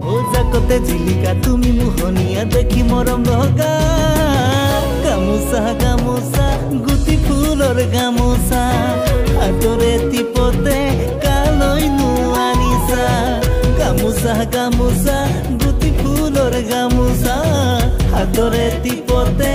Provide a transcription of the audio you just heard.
জাকতে জিলিকা তুমি মোহনীয়া দেখি মৰম লগা গামোচা গামোচা গুটি ফুলৰ গামোচা হাতৰে টিপতে কালৈ নোৱাৰিছা গামোচা গামোচা গুটি ফুলৰ গামোচা হাতৰে টিপতে